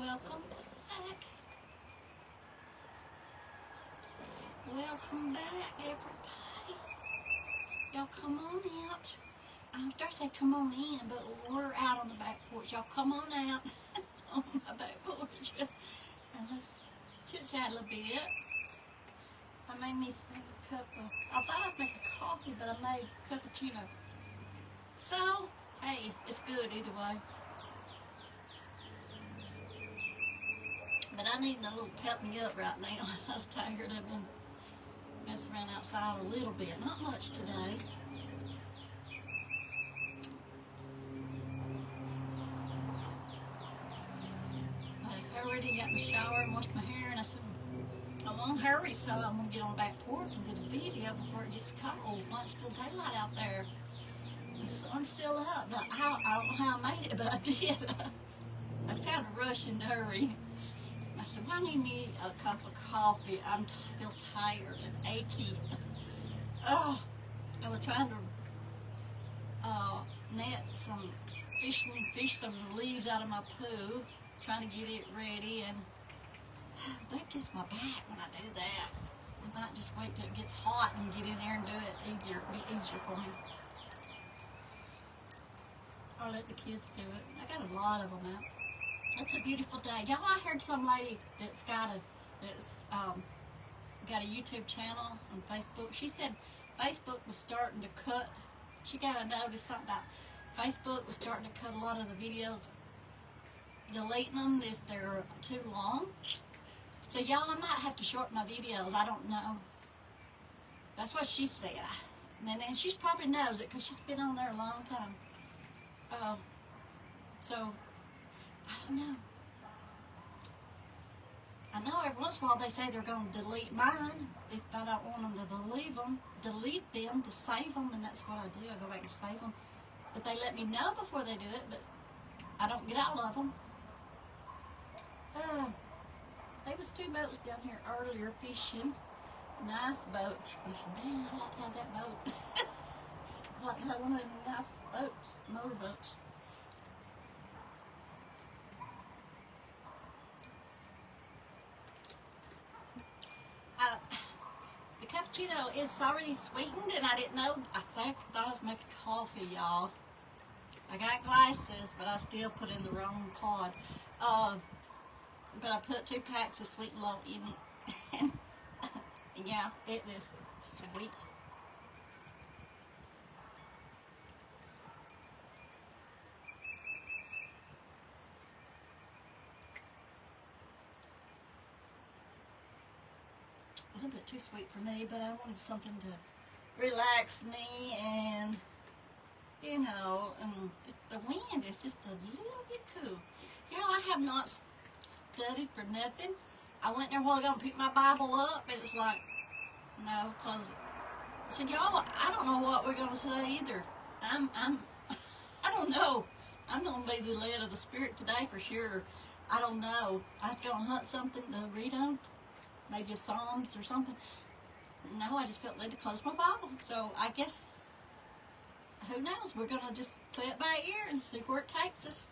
Welcome back. Welcome back, everybody. Y'all come on out. I was going to say come on in, but we're out on the back porch. Y'all come on out on my back porch. And let's chit-chat a little bit. I made me some cup of, I thought I was making coffee, but I made cappuccino. So, hey, it's good either way. But I need a little pep me up right now. I was tired. I've been messing around outside a little bit. Not much today. I already got in the shower and washed my hair, and I said, I won't hurry, so I'm going to get on the back porch and get a video before it gets cold. While it's still daylight out there. The sun's still up. But I don't know how I made it, but I did. I was kind of rushing to hurry. I said, well, I need me a cup of coffee. I feel tired and achy. Oh, I was trying to net some fish some leaves out of my poo, trying to get it ready, and that gets my back when I do that. I might just wait till it gets hot and get in there and do it easier. It'll be easier for me. I'll let the kids do it. I got a lot of them out. It's a beautiful day. Y'all, I heard some lady that's got a YouTube channel on Facebook. She said Facebook was starting to cut. She got to notice something about Facebook was starting to cut a lot of the videos, deleting them if they're too long. So y'all, I might have to shorten my videos. I don't know. That's what she said. And she probably knows it because she's been on there a long time. So I don't know. I know every once in a while they say they're going to delete mine if I don't want them to delete them to save them, and that's what I do. I go back and save them. But they let me know before they do it, but I don't get all of them. There was 2 boats down here earlier fishing. Nice boats. I said, man, I'd like to have that boat. I'd like to have one of them nice boats, motorboats. The cappuccino is already sweetened, and I didn't know. I thought I was making coffee, y'all. I got glasses, but I still put in the wrong pod. But I put 2 packs of Sweet Low in it. And yeah, it is sweet. A little bit too sweet for me, but I wanted something to relax me, and you know, the wind is just a little bit cool. You know, I have not studied for nothing. I went there a while ago and picked my Bible up, and it's like, no, close it. So y'all, I don't know what we're gonna say either. I don't know. I'm gonna be the led of the Spirit today for sure. I don't know. I was gonna hunt something to read on. Maybe a Psalms or something. No, I just felt led to close my Bible. So I guess, who knows? We're going to just play it by ear and see where it takes us.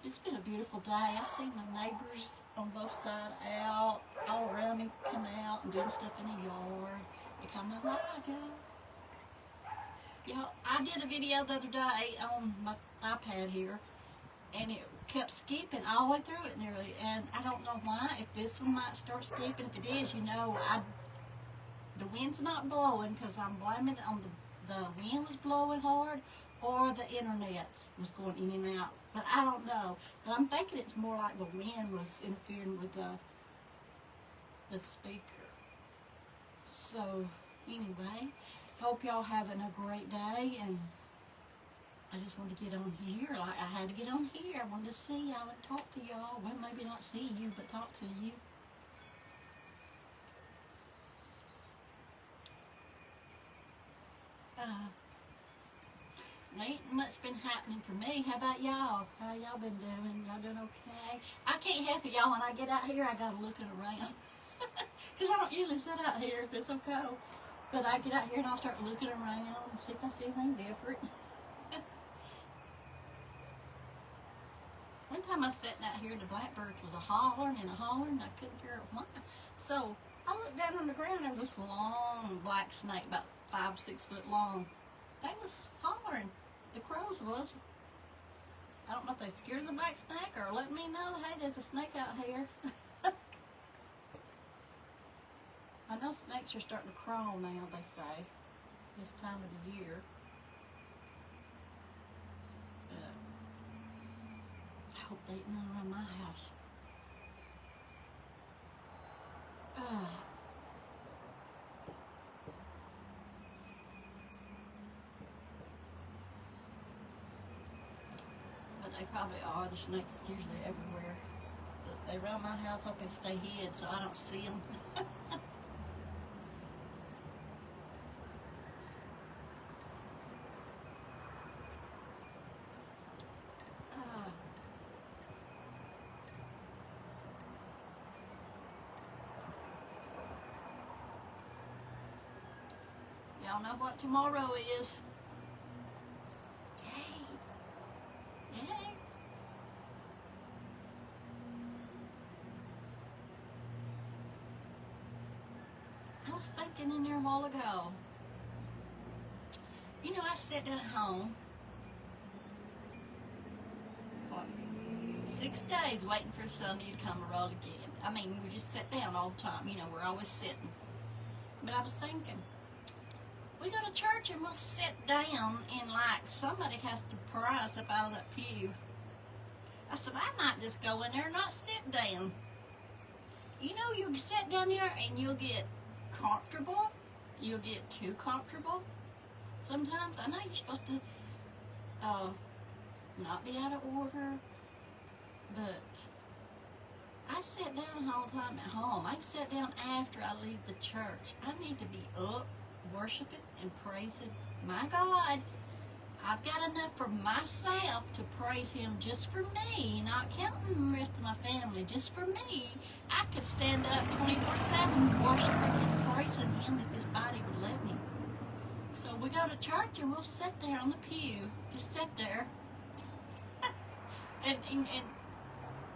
It's been a beautiful day. I've seen my neighbors on both sides out, all around me, come out and doing stuff in the yard. They come alive, y'all. I did a video the other day on my iPad here, and it kept skipping all the way through it nearly, and I don't know why. If this one might start skipping, if it is, you know, the wind's not blowing, because I'm blaming it on the wind was blowing hard, or the internet was going in and out. But I don't know. But I'm thinking it's more like the wind was interfering with the speaker. So anyway, hope y'all having a great day, and I just wanted to get on here. Like, I had to get on here. I wanted to see y'all and talk to y'all. Well, maybe not see you, but talk to you. There ain't much been happening for me. How about y'all? How y'all been doing? Y'all doing okay? I can't help it, y'all. When I get out here, I gotta look around. Because I don't usually sit out here if it's so cold. But I get out here and I'll start looking around and see if I see anything different. One time I was sitting out here and the blackbirds was a hollering and a hollering and I couldn't figure out why. So I looked down on the ground and there was this long black snake, about 5-6 foot long. They was hollering. The crows was. I don't know if they scared of the black snake or let me know, hey, there's a snake out here. I know snakes are starting to crawl now, they say, this time of the year. But I hope they ain't none around my house. But they probably are. The snakes usually everywhere. But they around my house, I hope they stay hid so I don't see them. Y'all know what tomorrow is? Yay! Yay! I was thinking in there a while ago. You know, I sat down at home, what, 6 days waiting for Sunday to come around again. I mean, we just sat down all the time. You know, we're always sitting. But I was thinking, we go to church and we'll sit down and like somebody has to pry us up out of that pew. I said, I might just go in there and not sit down. You know, you sit down there and you'll get comfortable. You'll get too comfortable. Sometimes, I know you're supposed to not be out of order, but I sit down all the time at home. I sit down after I leave the church. I need to be up, worshiping and praising my God. I've got enough for myself to praise Him just for me, not counting the rest of my family, just for me. I could stand up 24/7 worshiping and praising Him if this body would let me. So we go to church and we'll sit there on the pew, just sit there.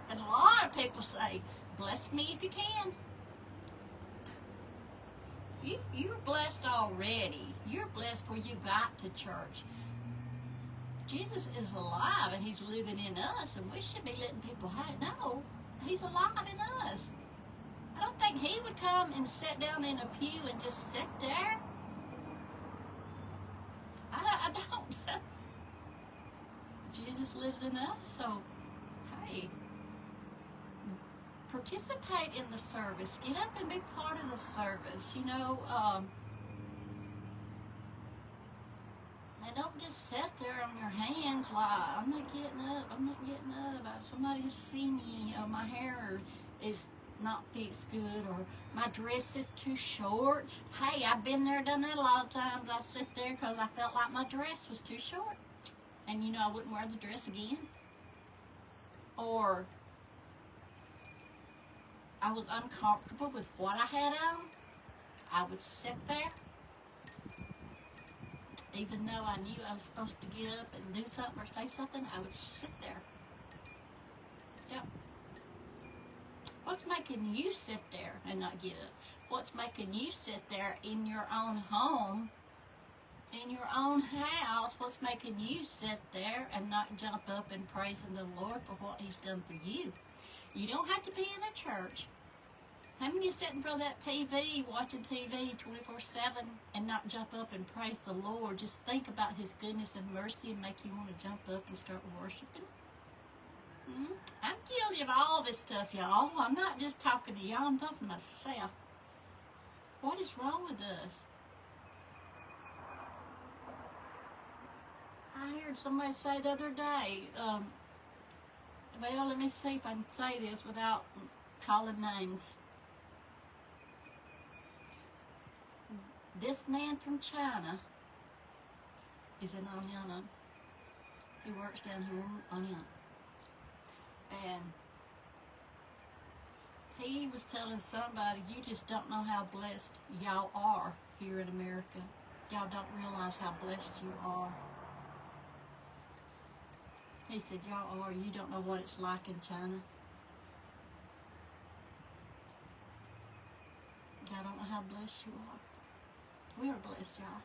and a lot of people say, bless me if you can. You're blessed already. You're blessed before you got to church. Jesus is alive and He's living in us, and we should be letting people know He's alive in us. I don't think He would come and sit down in a pew and just sit there. I don't. Jesus lives in us, so hey, participate in the service. Get up and be part of the service. You know, and don't just sit there on your hands like, I'm not getting up, I'm not getting up. Somebody has seen me, my hair is not fixed good, or my dress is too short. Hey, I've been there, done that a lot of times. I sit there because I felt like my dress was too short. And you know, I wouldn't wear the dress again. Or I was uncomfortable with what I had on. I would sit there. Even though I knew I was supposed to get up and do something or say something, I would sit there. Yep. What's making you sit there and not get up? What's making you sit there in your own home, in your own house? What's making you sit there and not jump up and praising the Lord for what He's done for you? You don't have to be in a church. How many sit in front of that TV, watching TV 24/7 and not jump up and praise the Lord? Just think about His goodness and mercy and make you want to jump up and start worshiping. I'm guilty of all this stuff, y'all. I'm not just talking to y'all, I'm talking to myself. What is wrong with us? I heard somebody say the other day, well, let me see if I can say this without calling names. This man from China is in Onyana. He works down here in Onyana. And he was telling somebody, you just don't know how blessed y'all are here in America. Y'all don't realize how blessed you are. He said, y'all are, you don't know what it's like in China. I don't know how blessed you are. We are blessed, y'all.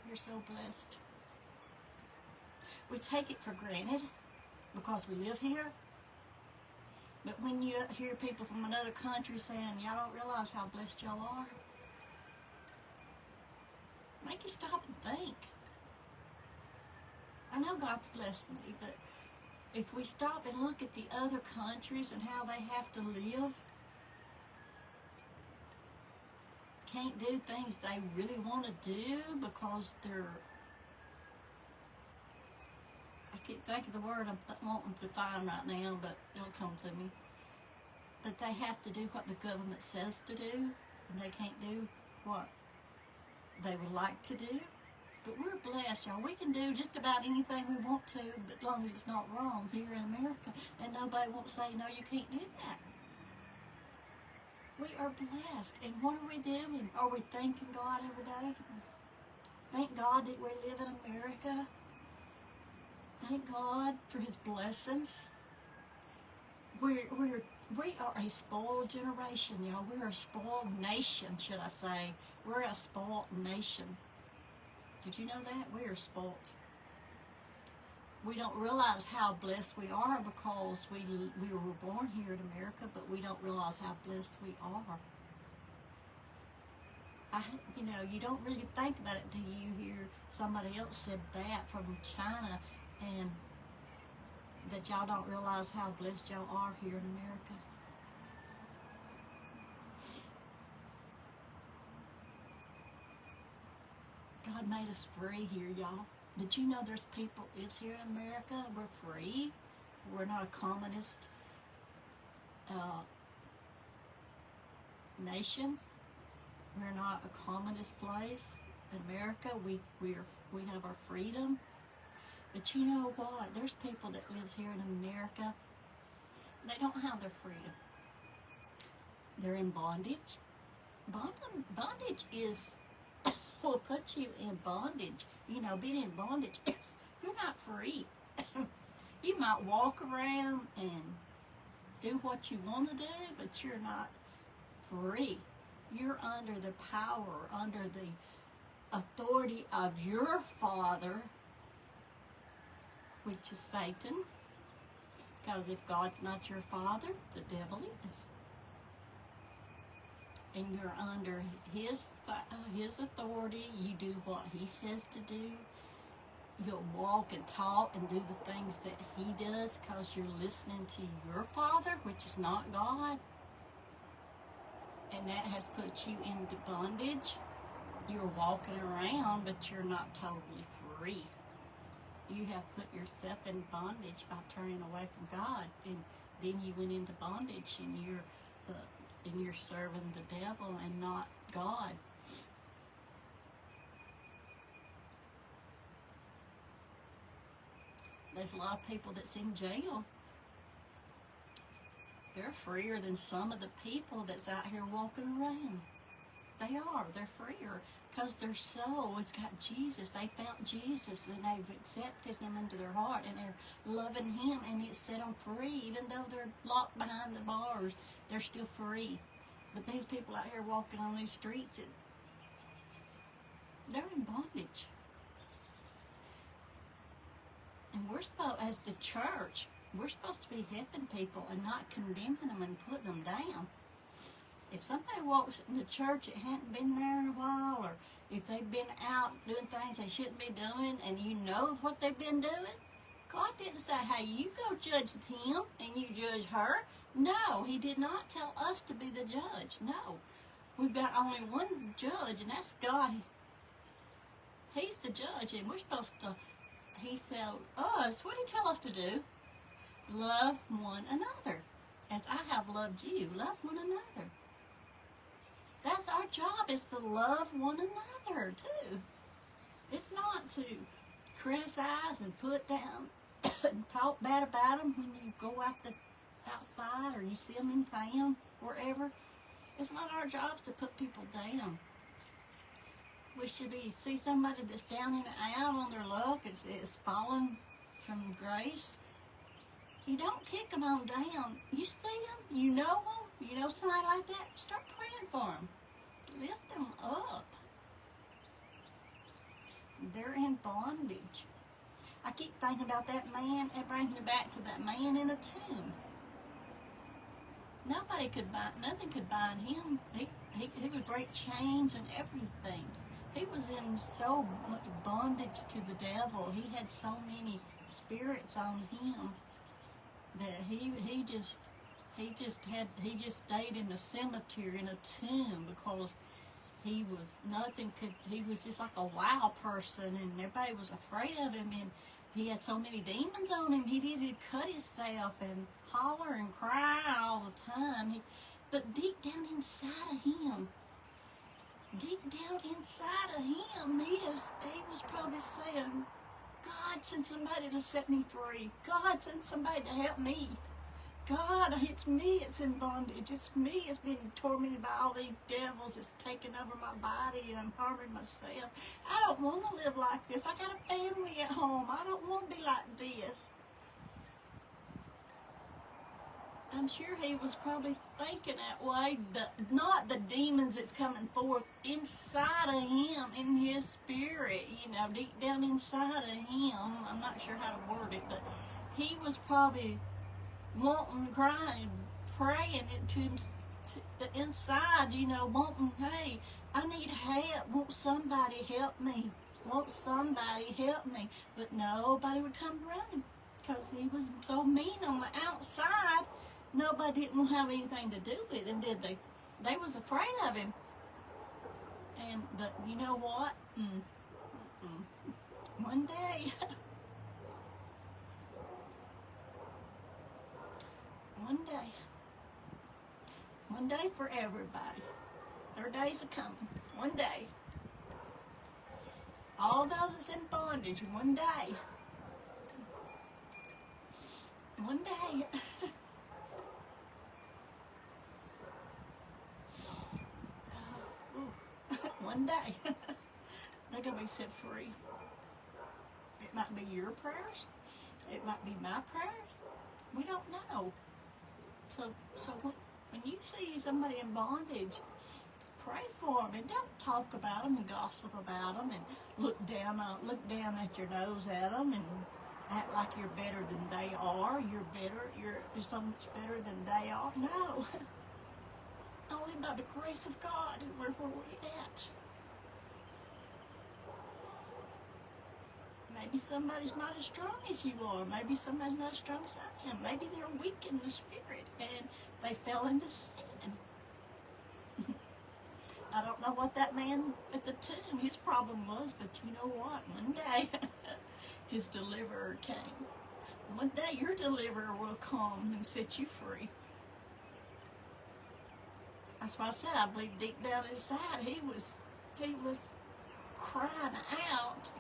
We're so blessed. We take it for granted because we live here. But when you hear people from another country saying, y'all don't realize how blessed y'all are, make you stop and think. I know God's blessed me, but if we stop and look at the other countries and how they have to live, can't do things they really want to do because they're, I can't think of the word I'm wanting to find right now, but it'll come to me. But they have to do what the government says to do, and they can't do what they would like to do. But we're blessed, y'all. We can do just about anything we want to, but as long as it's not wrong here in America. And nobody won't say, no, you can't do that. We are blessed. And what are we doing? Are we thanking God every day? Thank God that we live in America. Thank God for His blessings. We are a spoiled generation, y'all. We're a spoiled nation, should I say. We're a spoiled nation. Did you know that? We are spoiled. We don't realize how blessed we are because we were born here in America, but we don't realize how blessed we are. You don't really think about it till you hear somebody else said that from China, and that y'all don't realize how blessed y'all are here in America. God made us free here, y'all. Did you know there's people that lives here in America? We're free. We're not a communist nation. We're not a communist place. In America, we have our freedom. But you know what? There's people that lives here in America. They don't have their freedom. They're in bondage. Bondage is will put you in bondage. Being in bondage, you're not free. You might walk around and do what you want to do, but you're not free. You're under the power, under the authority of your father, which is Satan. Because if God's not your father, the devil is. And you're under his authority. You do what he says to do. You'll walk and talk and do the things that he does because you're listening to your father, which is not God. And that has put you into bondage. You're walking around, but you're not totally free. You have put yourself in bondage by turning away from God. And then you went into bondage, and you're serving the devil and not God. There's a lot of people that's in jail. They're freer than some of the people that's out here walking around. They are. They're freer because their soul has got Jesus. They found Jesus and they've accepted Him into their heart and they're loving Him, and it set them free. Even though they're locked behind the bars, they're still free. But these people out here walking on these streets, they're in bondage. And we're supposed, as the church, we're supposed to be helping people and not condemning them and putting them down. If somebody walks in the church that hadn't been there in a while, or if they've been out doing things they shouldn't be doing, and you know what they've been doing, God didn't say, hey, you go judge him and you judge her. No, He did not tell us to be the judge. No. We've got only one judge, and that's God. He's the judge, and we're supposed to, He told us, what did He tell us to do? Love one another. As I have loved you, love one another. That's our job, is to love one another, too. It's not to criticize and put down and talk bad about them when you go outside or you see them in town, wherever. It's not our jobs to put people down. We should see somebody that's down and out on their luck, is falling from grace, you don't kick them on down. You see them, you know somebody like that, start praying for them. Lift them up. They're in bondage. I keep thinking about that man. It brings me back to that man in a tomb. Nothing could bind him. He would break chains and everything. He was in so much bondage to the devil. He had so many spirits on him that he just stayed in the cemetery in a tomb because he was just like a wild person, and everybody was afraid of him, and he had so many demons on him. He'd cut himself and holler and cry all the time. But deep down inside of him, he was probably saying, God, send somebody to set me free. God, send somebody to help me. God, it's me that's in bondage. It's me that's been tormented by all these devils that's taking over my body, and I'm harming myself. I don't want to live like this. I got a family at home. I don't want to be like this. I'm sure he was probably thinking that way, not the demons that's coming forth inside of him, in his spirit, deep down inside of him. I'm not sure how to word it, but he was probably wanting, crying, praying it to the inside, wanting, hey, I need help. Won't somebody help me? But nobody would come running because he was so mean on the outside. Nobody didn't have anything to do with him, did they? They was afraid of him. But you know what? One day, one day for everybody. Their days are coming. One day. All those that's in bondage, one day. One day, they're going to be set free. It might be your prayers. It might be my prayers. We don't know. So when you see somebody in bondage, pray for them, and don't talk about them and gossip about them and look down at your nose at them and act like you're better than they are. You're so much better than they are. No. Only by the grace of God, and where we at. Maybe somebody's not as strong as you are. Maybe somebody's not as strong as I am. Maybe they're weak in the spirit and they fell into sin. I don't know what that man at the tomb, his problem was, but you know what? One day, his deliverer came. One day, your deliverer will come and set you free. That's why I said I believe deep down inside he was crying out.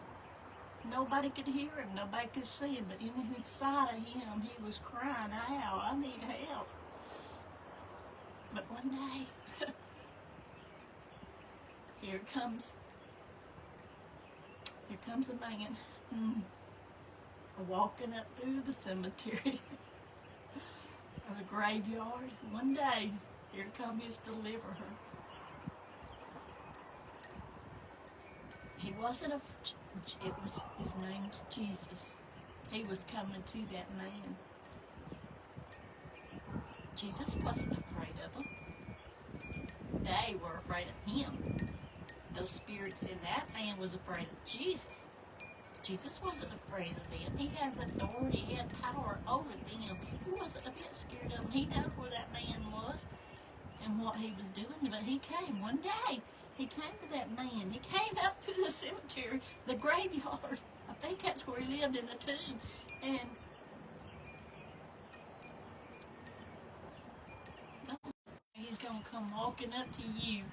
Nobody could hear him, nobody could see him, but inside of him he was crying out, I need help. But one day, here comes a man walking up through the cemetery or the graveyard. One day, here come his deliverer. He wasn't his name's Jesus. He was coming to that man. Jesus wasn't afraid of them. They were afraid of him. Those spirits in that man was afraid of Jesus. Jesus wasn't afraid of them. He has authority, he had power over them. He wasn't a bit scared of them. He knew where that man was and what he was doing. But he came one day. He came to that man. He came up to the cemetery, the graveyard. I think that's where he lived, in the tomb. And he's going to come walking up to you.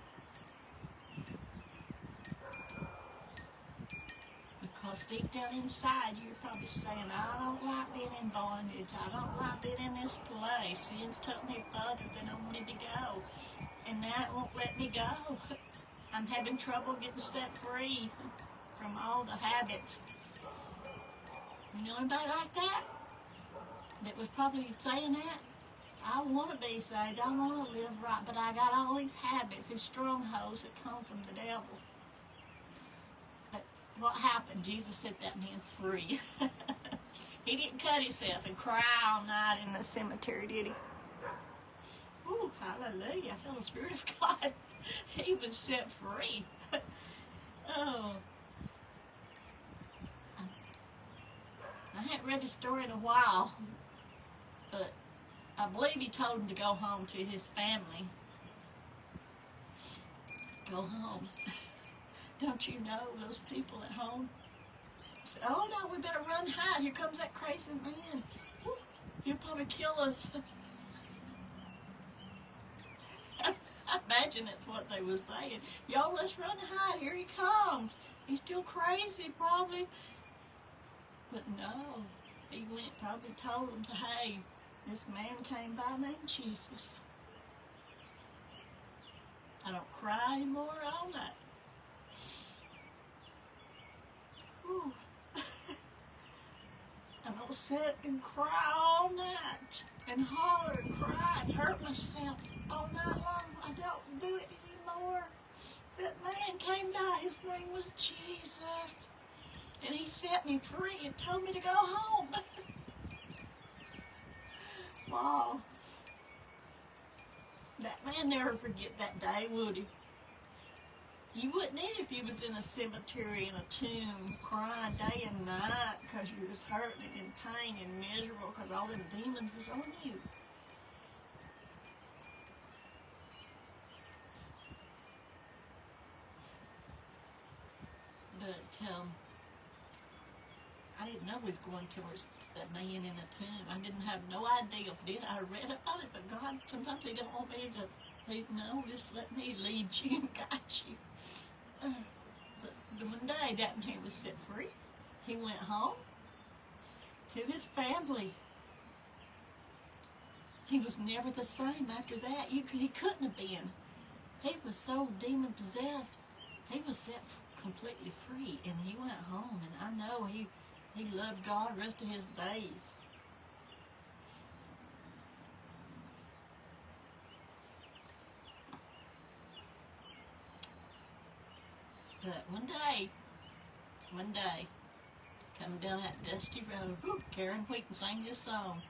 Because deep down inside, you're probably saying, I don't like being in bondage. I don't like being in this place. Sin's took me further than I wanted to go. And now it won't let me go. I'm having trouble getting set free from all the habits. You know anybody like that? That was probably saying that? I want to be saved. I want to live right, but I got all these habits, these strongholds that come from the devil. But what happened? Jesus set that man free. He didn't cut himself and cry all night in the cemetery, did he? Ooh, hallelujah. I feel the Spirit of God. He was set free. Oh. I hadn't read the story in a while, but I believe he told him to go home to his family. Go home. Don't you know those people at home? Said, oh no, we better run, hide. Here comes that crazy man. Woo, he'll probably kill us. I imagine that's what they were saying. Y'all, let's run, hide. Here he comes. He's still crazy, probably. But no, he went, probably told them, hey, this man came by named Jesus. I don't cry anymore all night. Whew. I don't sit and cry all night and holler and cry and hurt myself all night long. I don't do it anymore. That man came by, his name was Jesus. And he set me free and told me to go home. Wow. That man never forget that day, would he? You wouldn't either if you was in a cemetery in a tomb crying day and night because you was hurting and in pain and miserable because all them demons was on you. But I didn't know we was going towards that man in a tomb. I didn't have no idea of it. I read about it, but God, sometimes He don't want me to lead. No, just let me lead you and guide you. But the one day that man was set free. He went home to his family. He was never the same after that. He couldn't have been. He was so demon possessed. He was set completely free, and he went home. And I know he loved God the rest of his days. But one day, coming down that dusty road, whoop, Karen Wheaton sings this song.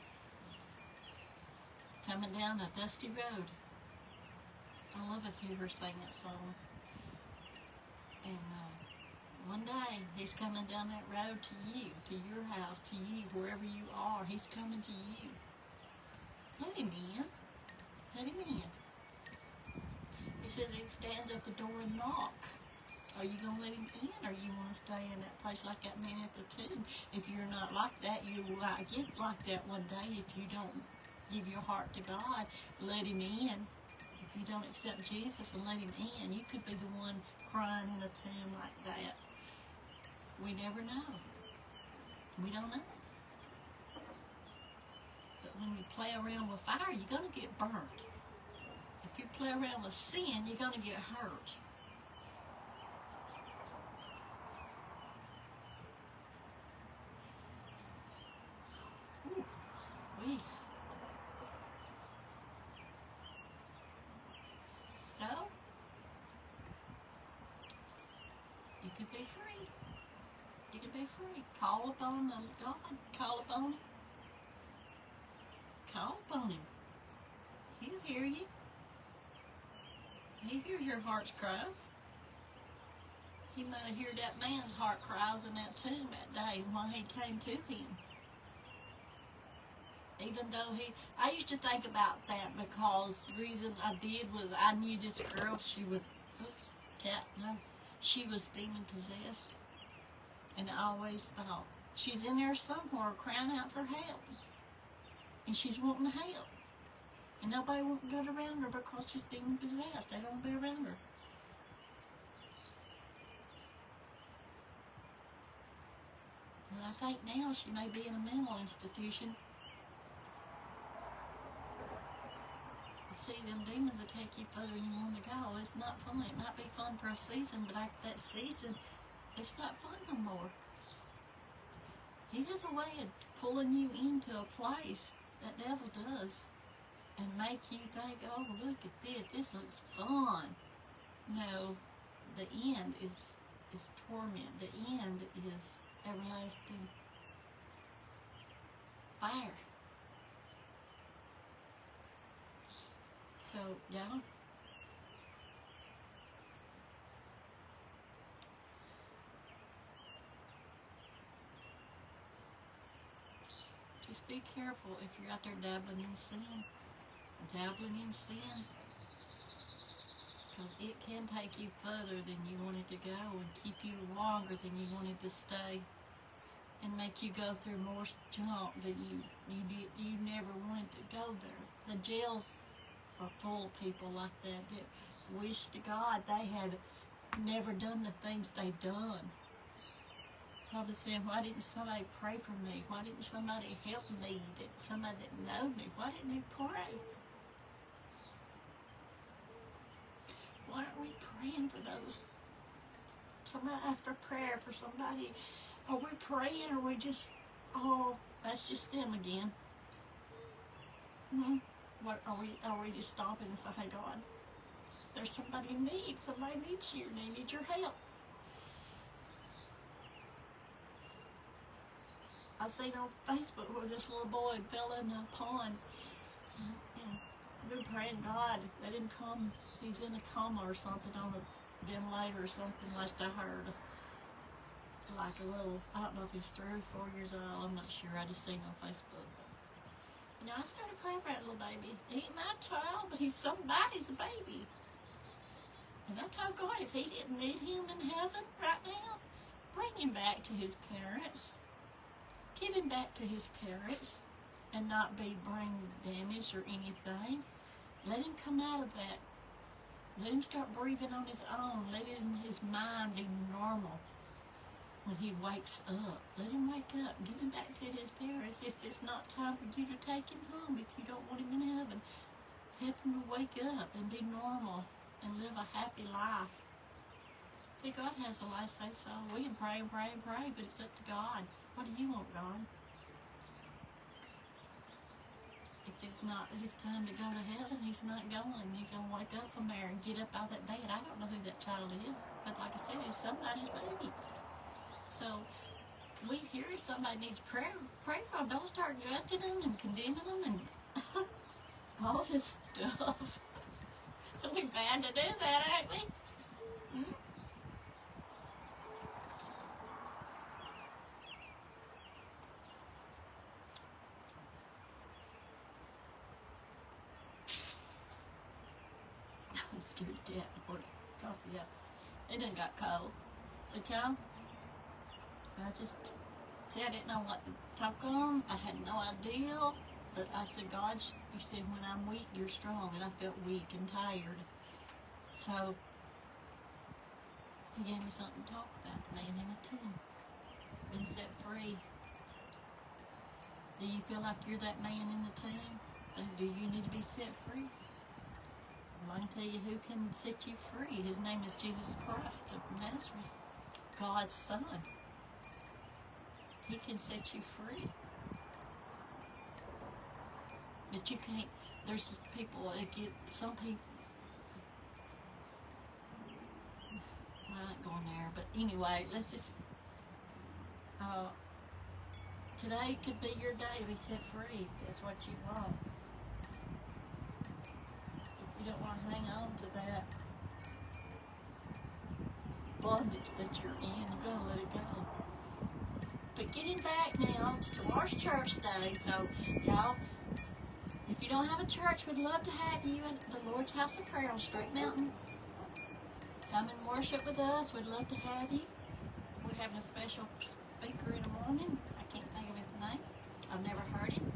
Coming down the dusty road. I love to hear her sing that song. And one day, He's coming down that road to you, to your house, to you, wherever you are. He's coming to you. Let Him in. Let Him in. He says He stands at the door and knock. Are you going to let Him in, or you want to stay in that place like that man at the tomb? If you're not like that, you will get like that one day if you don't give your heart to God. Let Him in. If you don't accept Jesus and let Him in, you could be the one crying in a tomb like that. We never know. We don't know. But when you play around with fire, you're going to get burnt. If you play around with sin, you're going to get hurt. So, you could be free. You could be free. Call upon the God. Call upon Him. Call upon Him. He'll hear you. He hears your heart's cries. He might have heard that man's heart cries in that tomb that day while he came to Him. Even though I used to think about that because the reason I did was I knew this girl, she was, she was demon possessed. And I always thought, she's in there somewhere crying out for help. And she's wanting help. And nobody won't go around her because she's demon possessed. They don't be around her. And I think now she may be in a mental institution. See, them demons will take you further than you want to go. It's not fun. It might be fun for a season, but after that season, it's not fun no more. He has a way of pulling you into a place, that devil does, and make you think, oh, look at this, this looks fun. No, the end is torment. The end is everlasting fire. So, yeah. Just be careful if you're out there dabbling in sin. Dabbling in sin. Because it can take you further than you wanted to go and keep you longer than you wanted to stay. And make you go through more junk than you never wanted to go there. The jails are full of people like that wish to God they had never done the things they've done. Probably saying, why didn't somebody pray for me? Why didn't somebody help me? Somebody that knowed me? Why didn't they pray? Why aren't we praying for those? Somebody asked for prayer for somebody. Are we praying, or are we just, oh, that's just them again? What are we just stopping and say, hey God, there's somebody in need. Somebody needs you, and they need your help. I seen on Facebook where this little boy fell in a pond, and I've been praying, God, let him come. He's in a coma or something on a ventilator or something, last I heard. Like a little, I don't know if he's 3 or 4 years old, I'm not sure, I just seen on Facebook. But, I started praying for that little baby. He ain't my child, but he's somebody's baby. And I told God, if he didn't need him in heaven right now, bring him back to his parents. Give him back to his parents and not be brain damaged or anything. Let him come out of that. Let him start breathing on his own. Let his mind be normal. When he wakes up, let him wake up and give him back to his parents. If it's not time for you to take him home, if you don't want him in heaven, help him to wake up and be normal and live a happy life. See, God has the last say so. We can pray and pray and pray, but it's up to God. What do you want, God? If it's not his time to go to heaven, he's not going. You're going to wake up from there and get up out of that bed. I don't know who that child is, but like I said, it's somebody's baby. So, we hear somebody needs prayer, pray for them. Don't start judging them and condemning them and all this stuff. We're bad to do that, aren't we? I'm scared to death. Coffee up. It done got cold. But y'all, I just see, I didn't know what to talk on. I had no idea. But I said, God, you said when I'm weak, you're strong. And I felt weak and tired. So, he gave me something to talk about, the man in the tomb. Been set free. Do you feel like you're that man in the tomb? Do you need to be set free? Well, I can tell you who can set you free. His name is Jesus Christ of Nazareth, God's Son. He can set you free. But you can't, there's people that get, some people, I ain't going there, but anyway, let's just, today could be your day to be set free if that's what you want. If you don't want to hang on to that bondage that you're in, you gotta let it go. But getting back now, tomorrow's church day, so y'all, if you don't have a church, we'd love to have you at the Lord's House of Prayer on Straight Mountain. Come and worship with us. We'd love to have you. We're having a special speaker in the morning. I can't think of his name. I've never heard him.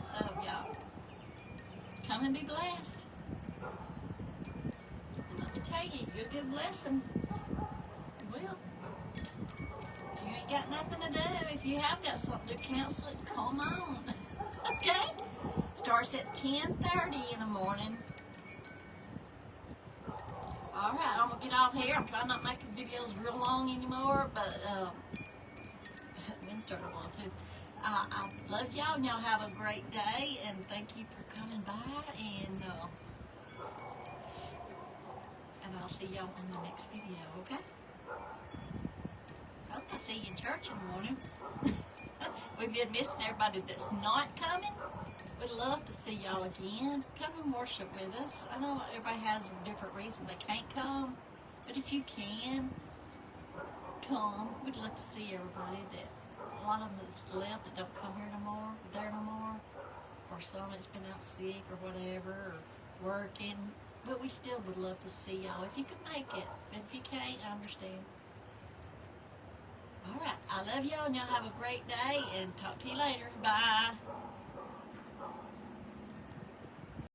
So, y'all, come and be blessed. And let me tell you, you'll get a blessing. You will. You ain't got nothing to do. If you have got something to cancel it, come on. Okay? Starts at 10:30 in the morning. Alright, I'm going to get off here. I'm trying not to make these videos real long anymore, but been started a while too. I love y'all, and y'all have a great day, and thank you for coming by, and I'll see y'all in the next video, okay? Hope I see you in church in the morning. We've been missing everybody that's not coming. We'd love to see y'all again. Come and worship with us. I know everybody has a different reason they can't come, but if you can, come. We'd love to see everybody. That a lot of them that's left that don't come here no more, or some that's been out sick or whatever, or working. But we still would love to see y'all if you can make it. But if you can't, I understand. All right, I love y'all, and y'all have a great day, and talk to you later. Bye.